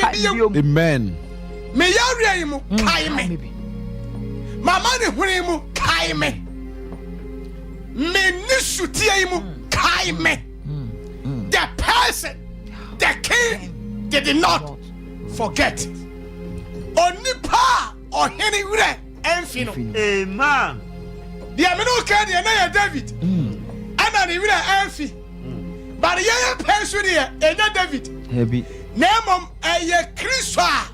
Amen. Me yari mu kai me. Mama ne huni mu kai me. Me nisuti mu kai me. The person, the king, they did not forget. Onipa or any ure enfino. Amen. The amino kadi na David. Ana ni ure enfi. But the young person here, David. Heavy. Name eye Kristo a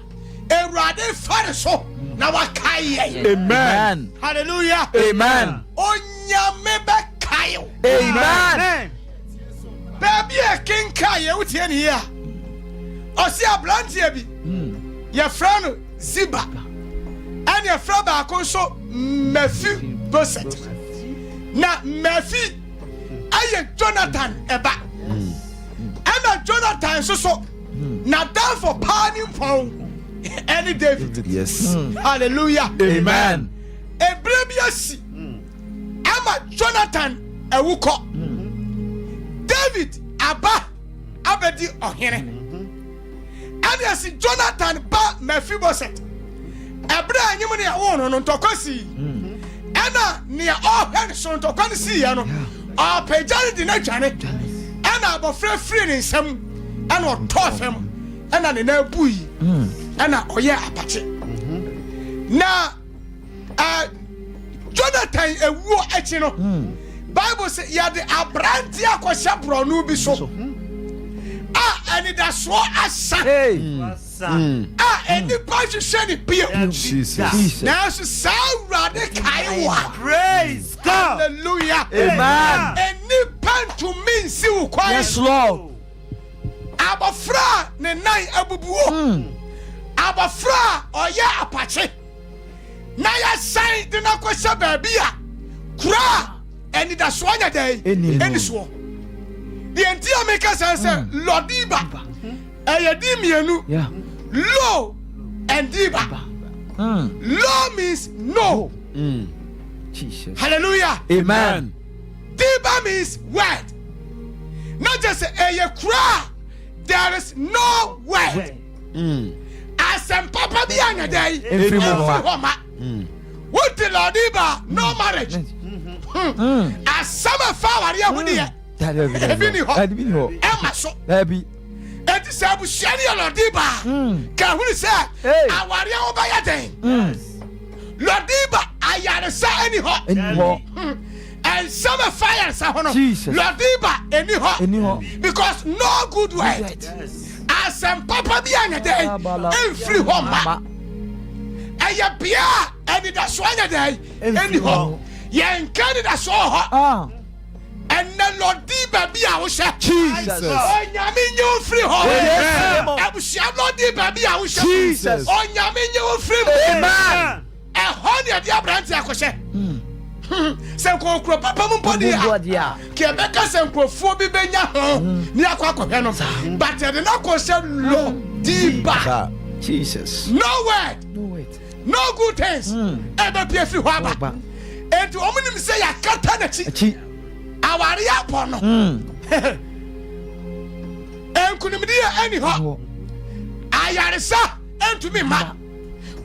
Ewurade fare so na wakai. Amen. Hallelujah. Amen. Onyame be kai. Amen. Baby a king kai e wutie ne here. Osei Aboagye bi. Ye frano Ziba. And ye fra ba kon so Mephibosheth. Na Mephi aye Jonathan eba. And Jonathan so na down for parting for any David. Yes. Hallelujah. Amen. Ebrebiasi. Ama Jonathan ewuko. David aba abedi ohene. And yes, Jonathan ba Mephibosheth. Ebra anyim ne awo no ntokosi. Ena ne ohene so ntokosi ya no. Apejari di na dwane. Ena abofra free ne nsam. Ena otofem. Ena ne na bui. Ena oye apache. Na Jonathan ewuo echi no. Bible say ya de abranti akosha bronu bi so. And that's what I say. And the passion said it be Jesus. Now so sound Kaiwa. Praise God. Hallelujah. Amen. And the pen to me see who quiet. Yes, Lord. Abafra ne nai abubuo. Abafra oya apache. Na ya sign the na kwesha babia. Kura and that's one day. Any so. The entire maker says Lodiba. Ayadimianu. Yeah. Lo and Diba. Lo means no. Jesus. Hallelujah. Amen. Diba means word. Not just a cry. There is no word. Asem Papa Bianya day. What the Lodiba? No marriage. As summer flower here. Emma so. And the Sabu Shani Lodiba. Can we say, Awaria Obayade? Lodiba, I had a say anyhow. And summer fire, Lodiba, anyhow. Because no good word. As some Papa Biana day, and free home. And ya Pia, and it is one day, anyhow. Yan Canada saw her. And the Lord Diba be our chef. Jesus. Oh, Yamin, you free home. I will shall not Diba be our chef. Jesus. Oh, Yamin, you free. Amen. A hundred dear branch, I could say. Sanko Papa Mumpodia. Quebec Sanko Phobi Benya, near Quacoheno. But I did not question Lord Diba. Jesus. No word. No wait. No good things. Ever be a free harbor. And to woman say, I can't turn it. Awaria pono. En kunimdia anyhow. Ayarisa en to me ma.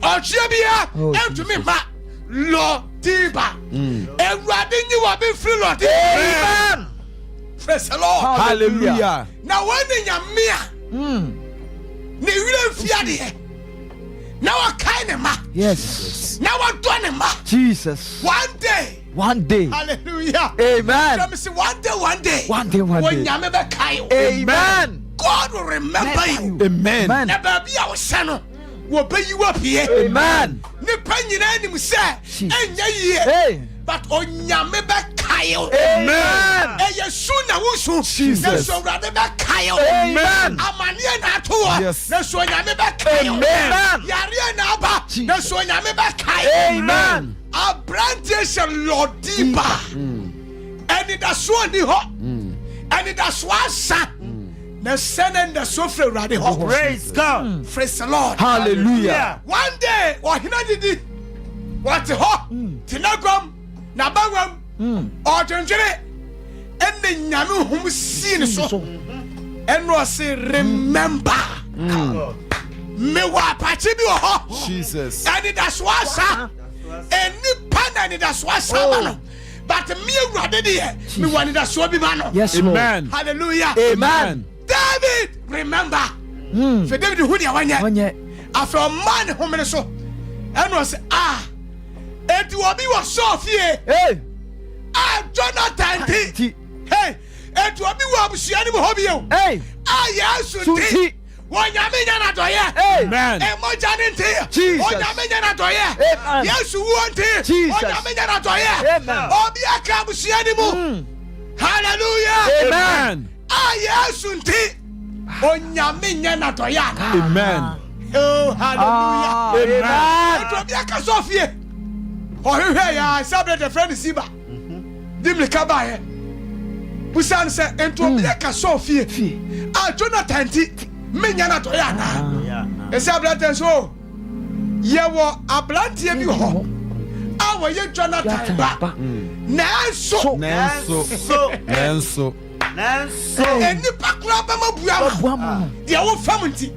Ochebia en to me ma. Lo Diba. Everybody you will be free Lord. Amen. Praise the Lord. Hallelujah. Now when in your mia. Ni will fiade. Now I kind ma. Yes. Now I done ma. Jesus. One day. One day. Hallelujah. Amen. Let me see one day. One day. When Amen. God will remember you. Amen. Na baby I was son. Will pay you up here. Amen. Ne penny name say. Hey. But onyame be kayo. Amen. Eye suna wusu. Jesus. So rather be kayo. Amen. Amani na to. Yes. Na so onyame be kayo. Amen. Yare na ba. Na so onyame be kayo. Amen. A branches Lord Diba. And it has one the hot. And it has one son. The son and the sofa ready hot. Praise God. Praise the Lord. Hallelujah. One day, what he did. What the hot? Tinagum, Nabagum, or Tunjere. And the Yamu whom seen so. And was say, remember. me wa pachi bi ho Jesus. and that's why sa any pan and that's why sa but me awurade de me want that so bi ma no. Yes, Amen. Hallelujah. Amen. David, remember. For David who dia wanya. After a man home so. And was it will be was so fear. Hey. Jonathan T. Hey, it will be what she animal hobby. Hey. Yes, T. One Yamina na doye. Amen. And more Janet. Jesus. One Yamina na doye. Yes, you want it. Jesus. One Yamina na doye. Amen. Obia kabu she animal. Hallelujah. Amen. Yes, T. One Yamina na doye. Amen. Oh, hallelujah. Amen. It will be a casofie. Oh, here ya sabre the friend Siba. Dimle kabaye. Busan say it will be a casofie. Jonathan T. Menya na toya na. Sabre ten so. Ye wo abrantie bi ho. Awo ye Jonathan ba. Nanso. Eni pakura ba mabuama. Dia wo famunti.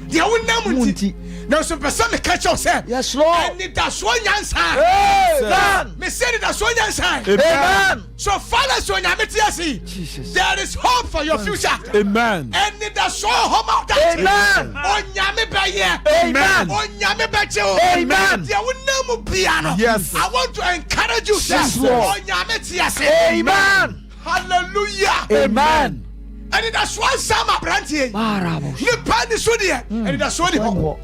Dia wo namunti. Now so person me catch us say. Yes, Lord. And that's so nyansa. Amen. Me say that so nyansa. Amen. So father so nyametiasi. Jesus. There is hope for your future. Amen. And that's so home out that. Amen. Onyame be here. Amen. Onyame be che. Amen. Dia wo namu piano. Yes. I want to encourage you sir. Yes, Lord. Onyame tiasi. Amen. Hallelujah. Amen. And that's one sama brantie. Marabo. Ni pani so dia. And that's so the ho.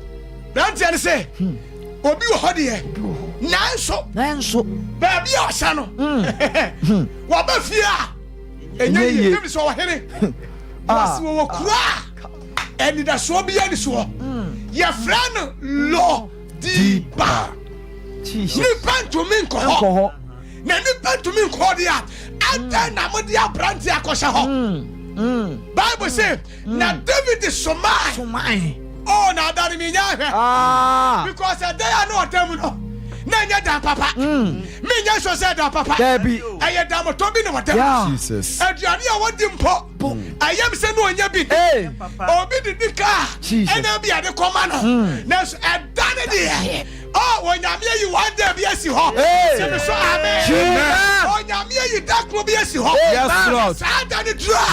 Brantie say. Obi wo ho dia. Nanso. Baby osha no. Wa ba fia. Enye ye dem so wo here. Was wo kura. And that's so bi ani so. Your friend lo deeper. Jesus. Ni panto min ko ho. Na ni panto min ko dia. Anta na mo dia brantie akosha ho. Bible say na David is so mine. Oh, now that me because a day I know a time no. Nanya dan papa. Me nya so say dan papa. Debbie. Aye dan mo to bi no whatever. Jesus. Aduane a wodi mpo. Ayem se no onya bi. Hey. Obi di ka. Ena bi ade koma no. Na so edane de. Oh, when Yamia you want there be a si ho. Amen. Oh, Yamia you dark will be a si ho. Yes, Lord.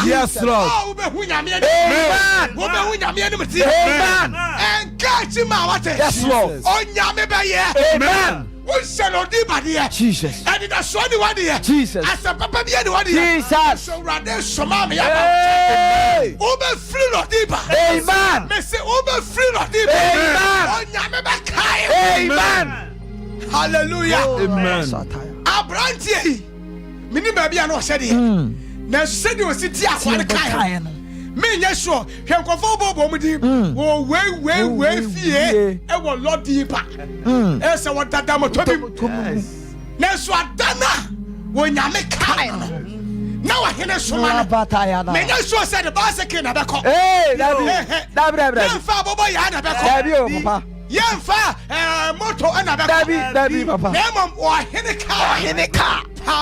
Yes, Lord. Oh, Amen. Amen. And catch him out. Yes, Lord. Oh, Yamia. Amen. We shall not be bad. Jesus. And it has shown the one here. Jesus. As a papa be the one here. Jesus. So rather, so mammy. Hey. Over free of deeper. Amen. Me say over free of deeper. Amen. Oh, Yamia. Amen. Hallelujah. Amen. Abrantie. Mini baby ano said here. Na said you sit here for kai. Me nya sure. Hwe nkofo bobo mu di. Wo we fie. E wo Lord deeper. E se wo dada mo tobi. Na so adana wo nyame kai no. Na wa hene soma no. Me nya sure said the basket na be ko. Hey, Dabi. Fa bobo ya na be ko. Dabi o papa. Yemfa moto na be ko. Dabi papa. Na mom wo hene ka. Amen.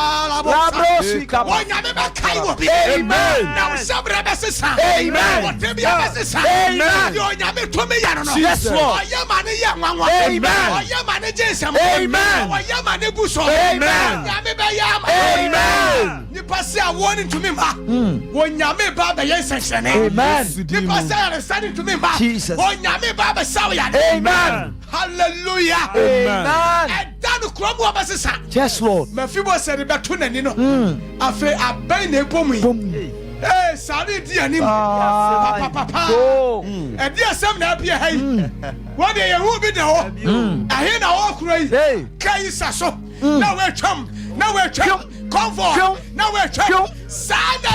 Now sabra besisa. Amen. Whatever besisa. Amen. Yo nyame to me ya no. Yes, Lord. Oyamane ya nwanwa. Amen. Oyamane jensam. Amen. Oyamane buso. Amen. Nyame be yam. Amen. Nipa say warning to me ma. Wo nyame ba be yen section. Amen. Nipa say understanding to me ma. Jesus. Wo nyame ba be saw ya. Amen. Hallelujah. Amen. And danu kromo besisa. Yes, Lord. Mafibo said beto nani no. Afa abai na ebomu. Eh, sari di anim. Papa. E di asem na bia hai. Wo de ye hu bi de ho. Ahe na wo kuro yi. Kai saso. Na we twam. Comfort. Na we twam. Sada.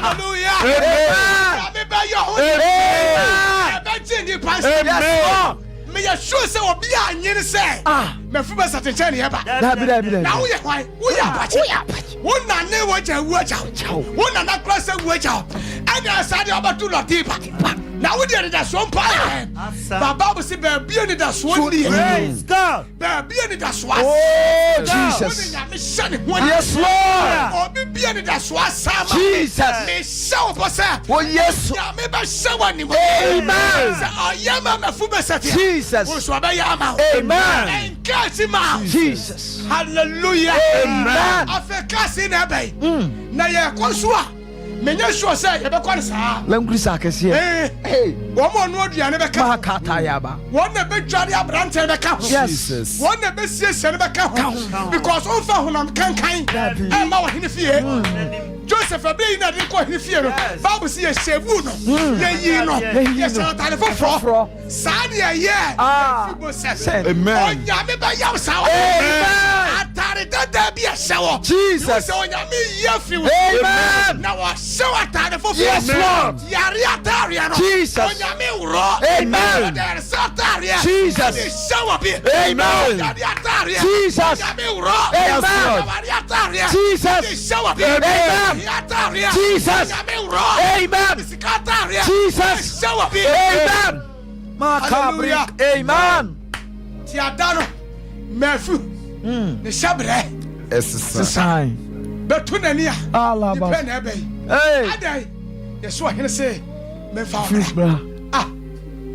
Hallelujah. Amen. Me ya sure say obi anyene say me fu be satenche ne yeba Dabi. na wo ye hwan wo ya apache wo na ne wo ja wo ja wo na na cross wo ja Anya sadi obatu lo diba. Now we did that Sompa. The Bible says, "Be any that swan." Praise God. Be any that swan. Oh, Jesus. Yes, Lord. Or be any that swan. Jesus. Me show us. Oh, yes. Me show anymore. Amen. Oh, yeah, mama, Jesus. Amen. Jesus. Hallelujah. Amen. I feel casting a bay. Now, yeah, Consua. Menya sure say you be kwani saa. Lemkrisa kese. Hey. One more no aduane be ka. Makata yaba. One na be dware abrante be ka. Jesus. One na be siesie be ka. Because on fa honam kankan. E ma wo hene fie. Joseph abey na de ko hene fie no. Bible say shevu no. Ye yi no. Ye say tale foforo. Saa de ye. Amen. Onya me be yaw saa. Amen. Atare dada bi a shewo. Jesus. So onya me ye fi. Amen. Na wa show atare foforo. Yes, Lord. Yari atare no. Jesus. Onya me wuro. Amen. There is atare. Jesus. Show up. Amen. Yari atare. Jesus. Onya me wuro. Amen. Yari atare. Jesus. Show up. Amen. Atare. Jesus. Onya me wuro. Amen. Atare. Jesus. Show up. Amen. Makabri. Amen. Tiadano. Mefu. Ne shabre. Sign. Betu nania. Allah. Depend ebe. Hey. Adai. Yeso ahene say me fa Fish bra.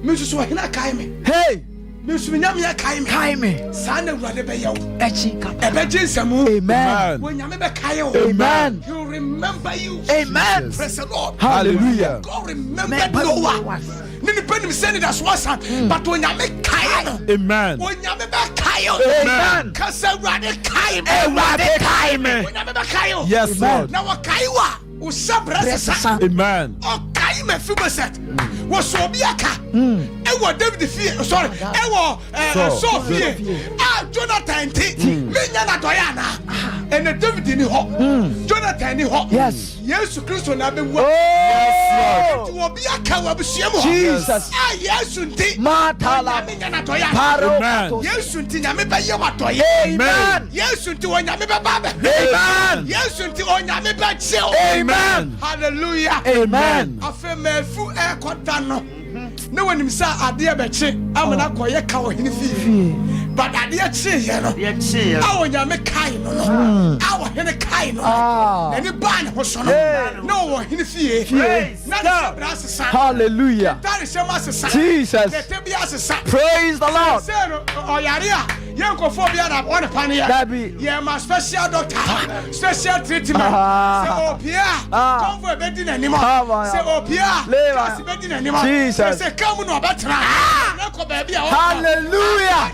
me so ahene kai me. Hey. Me so nyame ya kai me. Kai me. Sa na wurade be yew. Echi kapa. Ebe jinsamu. Amen. When nyame be kai you. Amen. He'll remember you. Amen. Praise the Lord. Hallelujah. God remember Noah. Nini penim send it as was but when nyame kai no. Amen. When nyame be kai you. Amen. Kasa wurade kai me. Wurade kai me. When nyame be kai you. Yes, Lord. Na wa kai wa. Usabra sesa. Amen. Okay, me Fiboset. Was Sobiaka. Ewo David fie. Sorry. Ewo Sophie. Jonathan T. Minya na doyana. And David ni ho. Jonathan ni ho. Yes. Yesu Kristo na be wo. Oh. Obiaka wa busiemu. Jesus. Yesu nti. Matala. Minya na doyana. Paro. Yesu nti nyame be ye wa doye. Amen. Yesu nti onyame be ba be. Amen. Yesu nti onyame be chill. Amen. Hallelujah. Amen. Afe mefu e kwata no. Ne wonim sa ade e beche amana koye ka wo hene fie. But ade e che ye no. Ye che. Awo nyame kai no no. Awo hene kai no. Na ni ban ho so no. No wo hene fie. Na ni sabra sesa. Hallelujah. Tare shema sesa. Jesus. Tete bia sesa. Praise the Lord. Say no oyare a yenkofo bia na one pan ya. Dabi. Ye ma special doctor. Special treatment. Say opia. Comfort be di na nimo. Say opia. Kasi be di na nimo. Jesus. Say come no betra. Na ko ba bia. Hallelujah.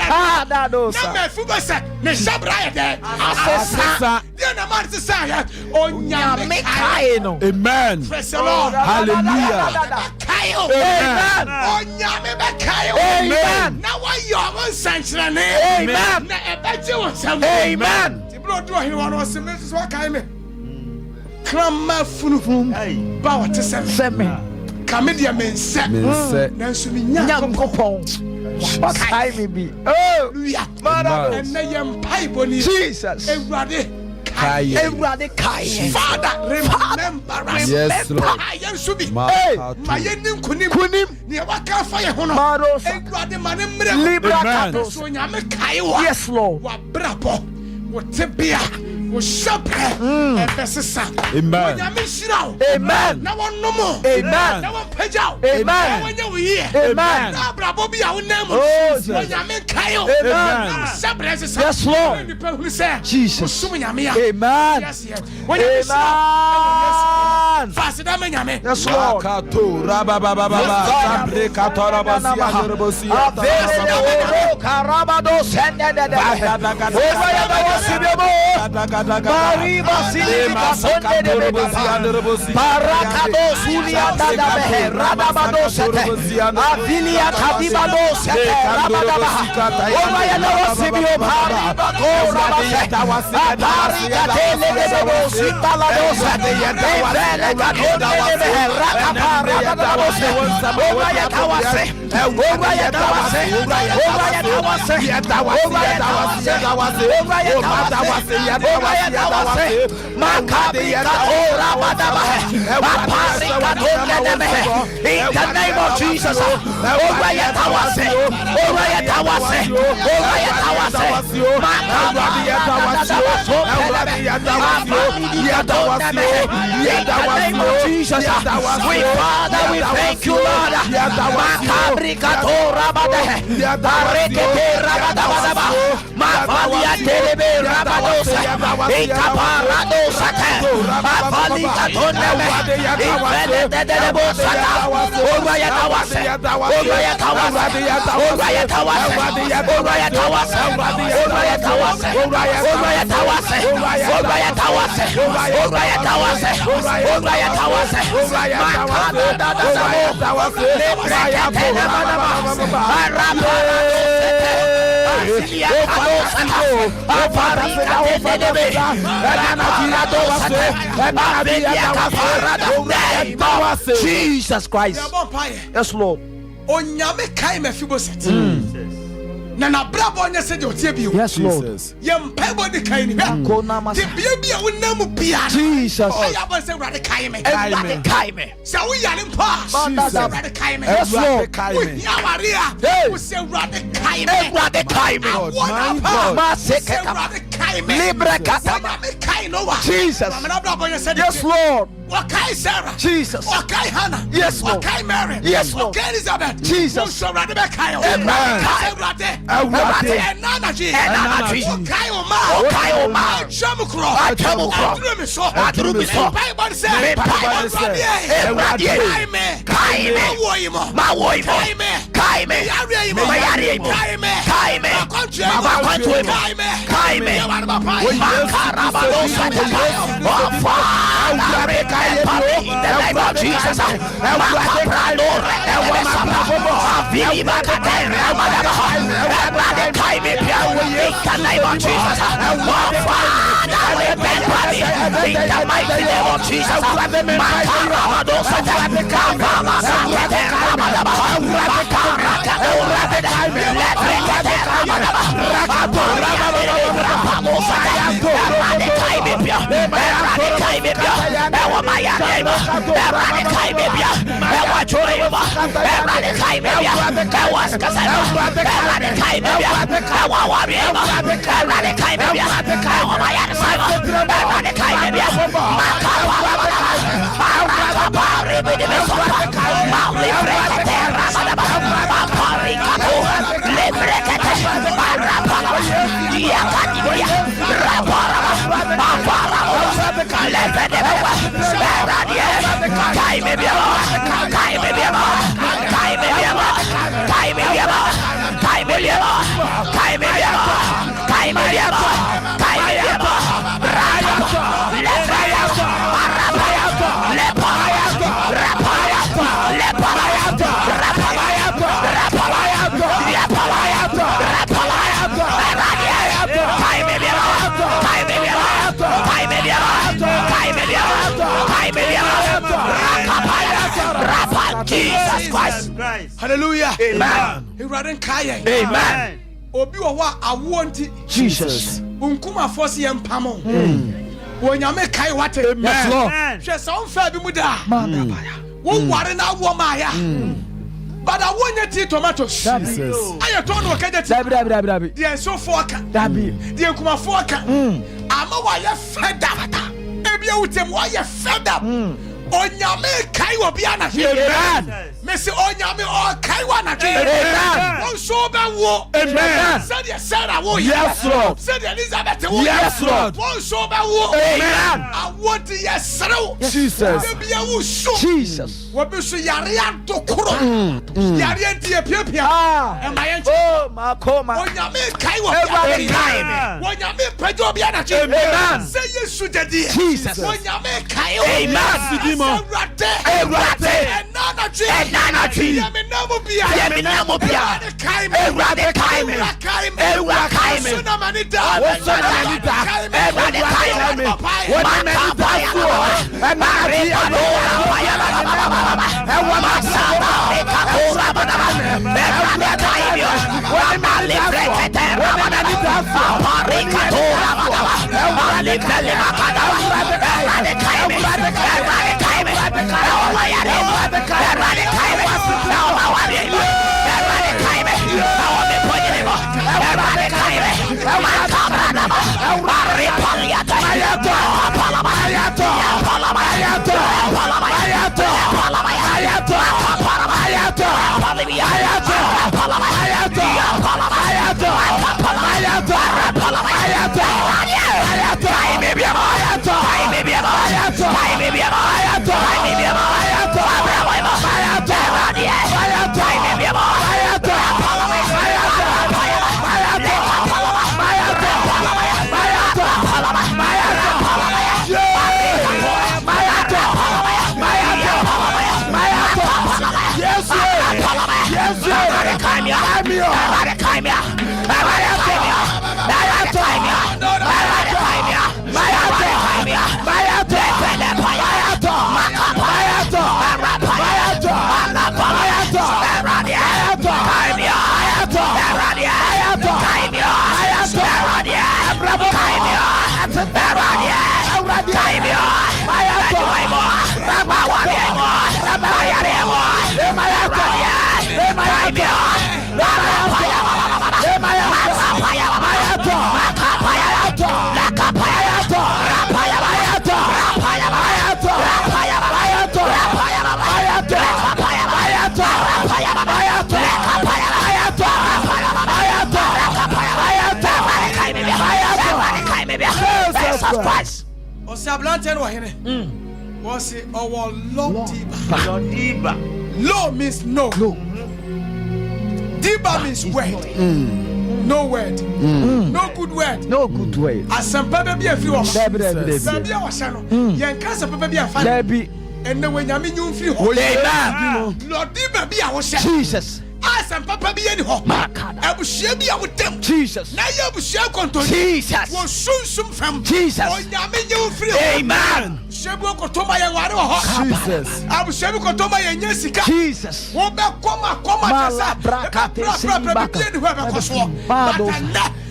Ah, that does. Na me fu be say ne shabra ye de. Asesa. Dia na man say ya. Onyame kai no. Amen. Praise the Lord. Hallelujah. Kayo. Amen. Onyame be kayo. Amen. Na wa yo won sanchrane. Amen. Na ebeje won sam. Amen. Ti bro do hin won se me so kai me. Krama funufun. Ba wa te sem. Semi. Kamedia men se. Na nso mi nya Nyankopon. What time it be? Oh, hallelujah. Mother. And na yem pai boni. Jesus. Ewurade. Kai. Everybody kai. Father, remember us. Yes, Lord. Ayen subi. Hey. Ma yenim kunim. Kunim. Ni waka fa ye ho no. Marosa. Ewurade ma ne mre. Libra Amen. katos. So nyame kai wa. Yes, Lord. Wa brabo. Wo tebia. Wo shabre. Ebesesa. Amen. Nyame shiraw. Amen. Na won nomo. Amen. Na won pajaw. Amen. Na won nya wo yie. Amen. Na brabo bi a wo nam. Oh, Jesus. Nyame kai o. Amen. Shabre sesa. Yes, Lord. Ni pa hu se. Jesus. Sum nyame ya. Amen. Yes, yes. When you Amen. fast da nyame. Yes, Lord. Kato rabababa sabre katora basia robosia. Avele oro karabado sendede. Obaya da wasibebo. Mariba sili kasonde de besi. Parakado sulia da behe radabado sete. Avilia kadibado sete rabadaba. Obaya da wasibio mariba ko rabase. Atari katele de bebo sitala do sete. Evele kadonde de behe rakapara radabado sete. Obaya da wase. Obaya da wase. Obaya da wase. Obaya da wase. Obaya da wase. name of Jesus, Father, we thank you, Lord. Jesus Christ. Yes, Lord. Onyame kai Mephibosheth. Nana brabo nya se de otie bio. Yes, Lord. Yem pebo de kai ni hwa. Ti bia bia wonam bia. Jesus. Aya bo se wrade kai me. Everybody kai me. Se wo yare mpa. Se wrade kai me. Yes, Lord. Ya waria. Wo se wrade kai me. Everybody kai me. Ma se wrade kai me. Libre katama. Kai no wa. Jesus. Yes, Lord. Wakai Sarah. Jesus. Wakai Hannah. Yes, Lord. Wakai Mary. Yes, Lord. Wakai Elizabeth. Jesus. So wrade be kai. Amen. Everybody time in the name of Jesus. Father, we bend body in the mighty name of Jesus. Jesus Christ. Hallelujah. Amen. Amen. Obi wa awonti Jesus. Unkuma force yem pamo. Wonyame kai wate. Yes, Lord. Hwe so mfa bi mu da. Wo ware na wo ma ya. But I want you tomatoes. Jesus. I told you okay. Dabi. The so forka. Dabi. The kuma forka. Ama wa ye fed up. Ebia utem wa ye fed up. Onyame kai obi ana. Amen. Messi onyame o kai wa na. Amen. On so be wo. Amen. Said the Sarah wo. Yes, Lord. Said Elizabeth wo. Yes, Lord. On so be wo. Amen. I want to yes. Jesus. Ebia wo so. Jesus. Wo be so yare adokoro. Yare antie piapia. Am I? Oh, makoma. Onyame kai wo. Everybody kai. Onyame pejo obi ana. Amen. Say yesu dedi. Jesus. Onyame kai. Amen. Everybody. Enanachi. Yeminamobia. Everybody kai me. Everybody kai me. Sunamanita. Everybody kai me. What I meant to do. And Maria. And Osei Aboagye no here. Was it our Lord Diba? Law means no. Diba means word. No word. No good word. No good word. Asem Mpe be free o. Sabi o hye no. Yen kan Asem Mpe be afa. Debi. Enne wenyame nyum free ho. Amen. Lord Diba be a wo hye. Jesus. Asem Mpe be ni ho. Abuhye bi a wo dem. Jesus. Na ye abuhye konto. Jesus. Wo sunsum fam. Jesus. Onyame nyum free. Amen. Shebu kotoma ye ware ho. Jesus. Abuhye bi kotoma ye nya sika. Jesus. Wo be koma tesa.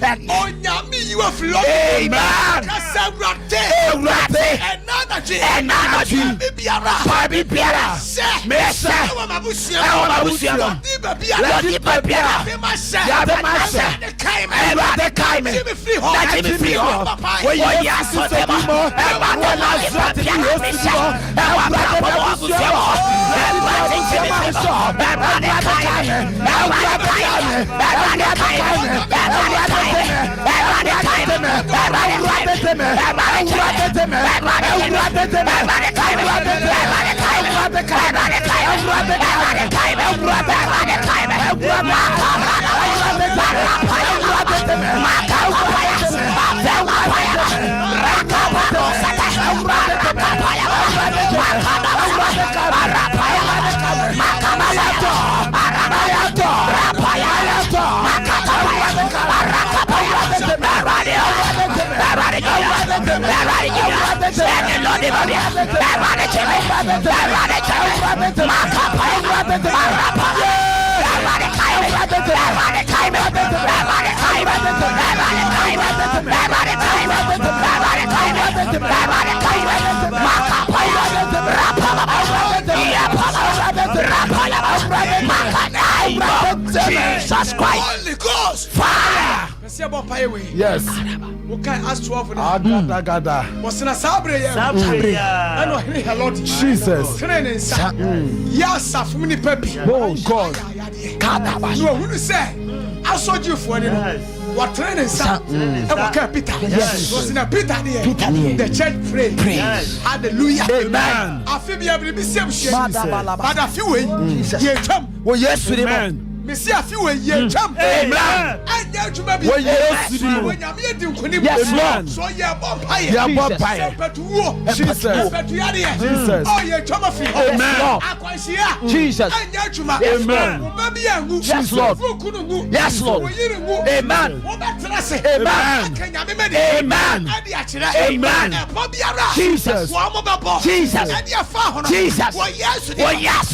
Onyame yi wa free. Amen. Kasa wrate. Enanaji. Bibiara. Mesa. Ewa mabusia. Bibiara. Jesus Christ. Holy Ghost. Fire. Yes. Okay, ask 12 Agada. Was in a sabre. I know hello. Jesus. Yes, I've many peppy. Oh God. No, who say? I saw you for it. What training, son? Peter. Yes. Was in a Peter there. The church prayed. Hallelujah. Amen. I feel me every bishop. But a few ye come. Oh, yes, Amen. Messi a few ye come. Amen. And there to be yes, when you're meeting Amen. so you're bumpire. Yeah, bumpire. Jesus. Jesus. Oh, you're Thomas. Amen. Jesus. Amen. Yes, Lord. Yes, Lord. Amen. Amen. Amen. Amen. Jesus. Jesus. Jesus. Oh, yes.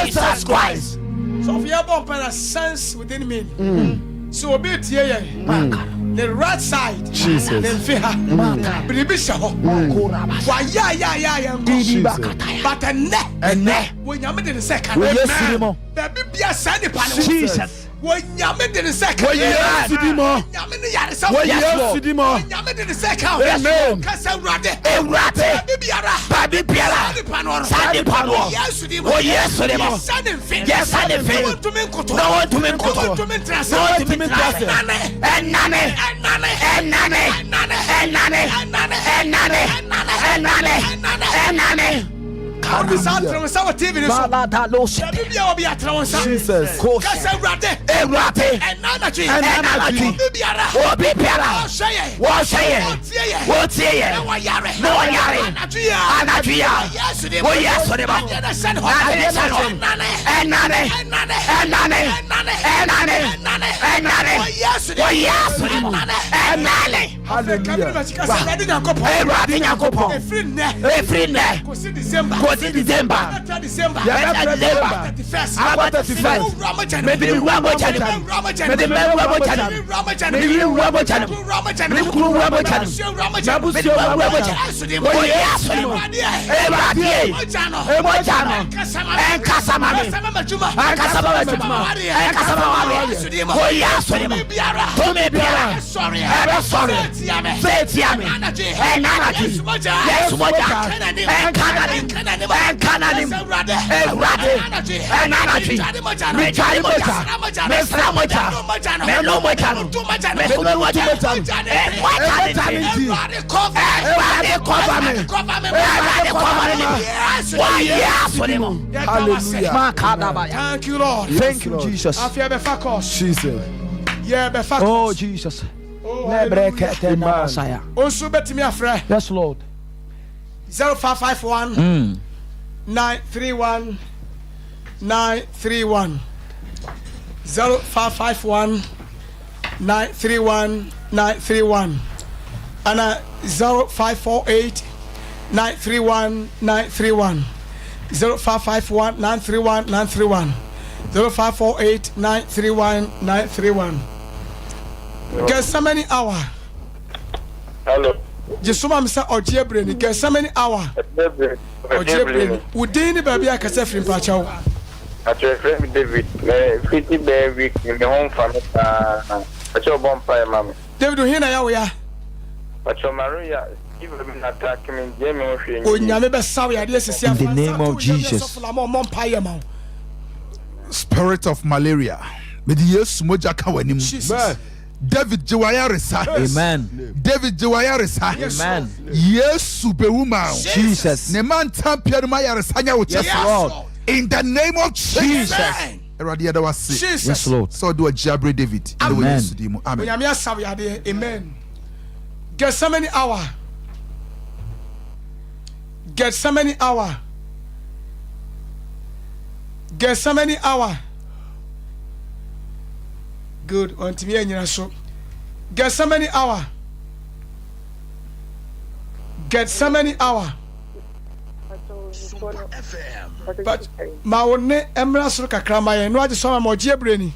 Jesus Christ. So if you have a sense within me, so be it here. The right side, Jesus. Then fear, Bribisha, but a neck, when you're in the second, baby, be a sandy panel. Jesus. When you're in the second, When you're in the second, Amen. Baby Piara. Sandy Pano. Yes, Oh, yes, yes, no one to me, Jesus. December. Thank you, Lord. Thank you, Jesus. Jesus. Oh, Jesus. Yes, Lord. 0551 931 931 0551 931 931 and 0548 931 931 0551 931 931 0548 931 931. Get so many hour. Hello. Just so I'm saying, Brainy, get so many hour. Brainy. Would Dini baby I can say from Pacho? At your friend David, 50 day week in the home from at your bonfire, mammy. David, here I are. But your Maria, even attacking me, Jamie, in the name of Jesus. Spirit of malaria. Medius Mojaka Wenim. David Jawayarisa. Amen. David Jawayarisa. Amen. Yes, superwoman. Jesus. Neman Tampia Mayarasanya. Yes, Lord. In the name of Jesus. Yes, Lord. So do a Jabri David. Amen. Amen. Amen. Get so many hour. Get so many hour. Get so many hour. Good. On to me and so. Get so many hour. Get so many hour. But my own Emra Suka Kramaya and what is some more Jebrani?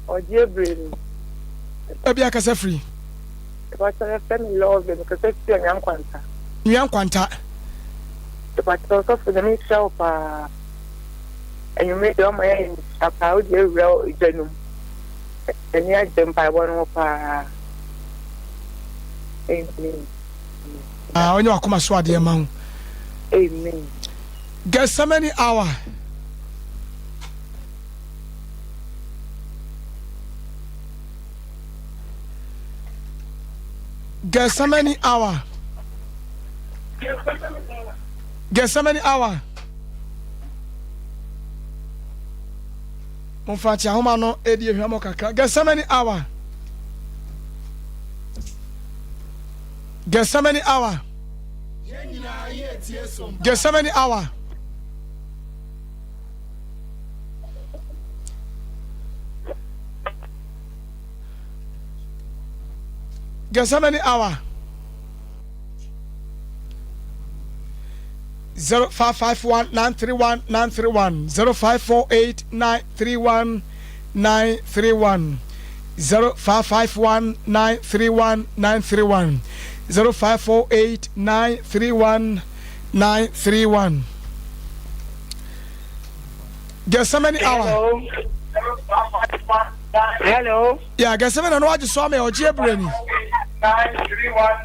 Or Jebrani. Abia free. But I family love because it's young Quanta. Young Quanta. but also for the mixture and you make your mind about your real genome. And you them by one of amen. When you come as dear man. Amen. Get so many hour. Get so many hour. Get so many hour. Monfachi ahoma no edi ehwamo kakra. Get so many hour. Get so many hour. Get so many hour. Get so many hour. 0551-931-931 0548-931-931 0551-931-931 0548-931-931. Get so many hour. Hello. Yeah, get so many. No, I just saw me. Oji Brainy.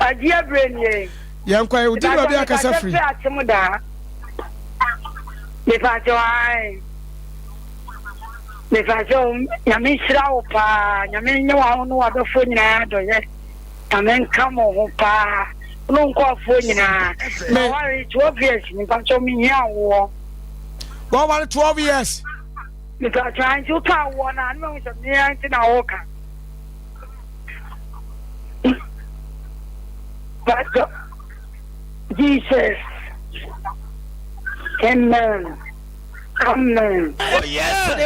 Oji Brainy. Yeah, I'm quite. Did you be a casa free? Me fajo nyame shira opa nyame nyawa no wadofo nyina do ye amen kamo ho pa no nkofo nyina me wari 12 years me fajo me hia wo what wari 12 years me fajo anju ka wo na no so me anti na oka but Jesus amen. Amen. Oh, yes, in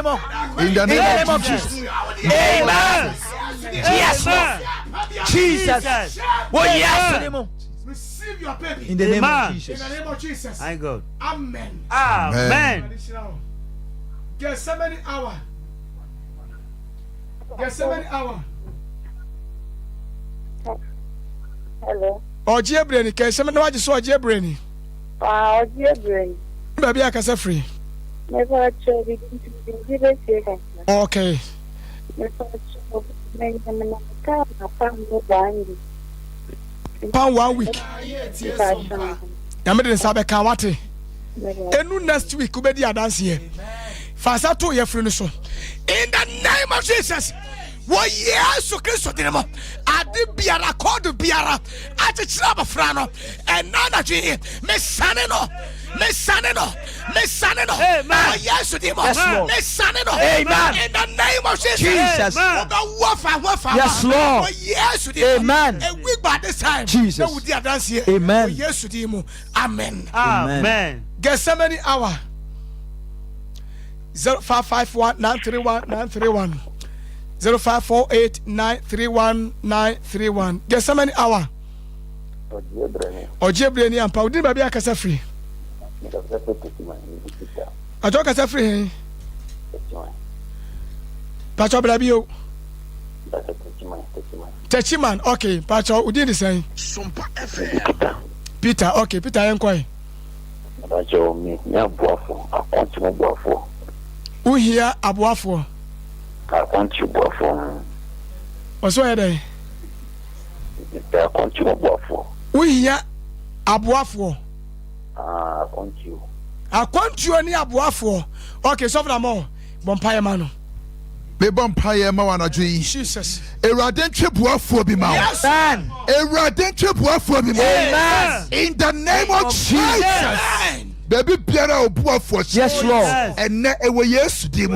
the name of Jesus. Amen. Yes, Lord. Jesus. Oh, yes, receive your baby In the name of Jesus. In the name of Jesus. I go. Amen. Amen. Get so many hour. Get so many hour. Hello. Oji Brainy, get so many. No, I just saw Oji Brainy. Oji Brainy. Baby, I can say free. Never actually didn't say that. Okay. Pound 1 week. Yamede nsabe ka wate. Enu next week ubedi dance here. Fasa to ye free no so. In the name of Jesus. Wo Yesu Kristo dinemo. Ade biara code biara. Ate chira bafra no. Enana twi me sane no. Miss Sanino. Amen. Yes, Miss Sanino. Amen. In the name of Jesus. Jesus. Yes, Lord. Yes, Amen. A week by this time. Jesus. Amen. Yes, Amen. Amen. Get so many hour. 0551-931-931 0548-931-931. Get so many hour. Oji Brainy and Paul. Didn't baby a casa free. I talk as a free. Pacho Blabio. Techiman, okay. Pacho, we did the same. Sompa Peter, okay. Peter, I'm quiet. Pacho, me, Boafo. I want to Boafo. Who here, Aboafo? I want you Boafo. What's why they? I want you Boafo. Who here, Aboafo? I want you. I want you any Aboafo. Okay, so for more. Bompire Mano. Me bompire ma wana ji. Jesus. Eraden twebuafo bi ma. Yes. Eraden twebuafo bi ma. Amen. In the name of Jesus. Amen. Baby biara obuafo. Yes, Lord. Enne ewe Yesu di mu.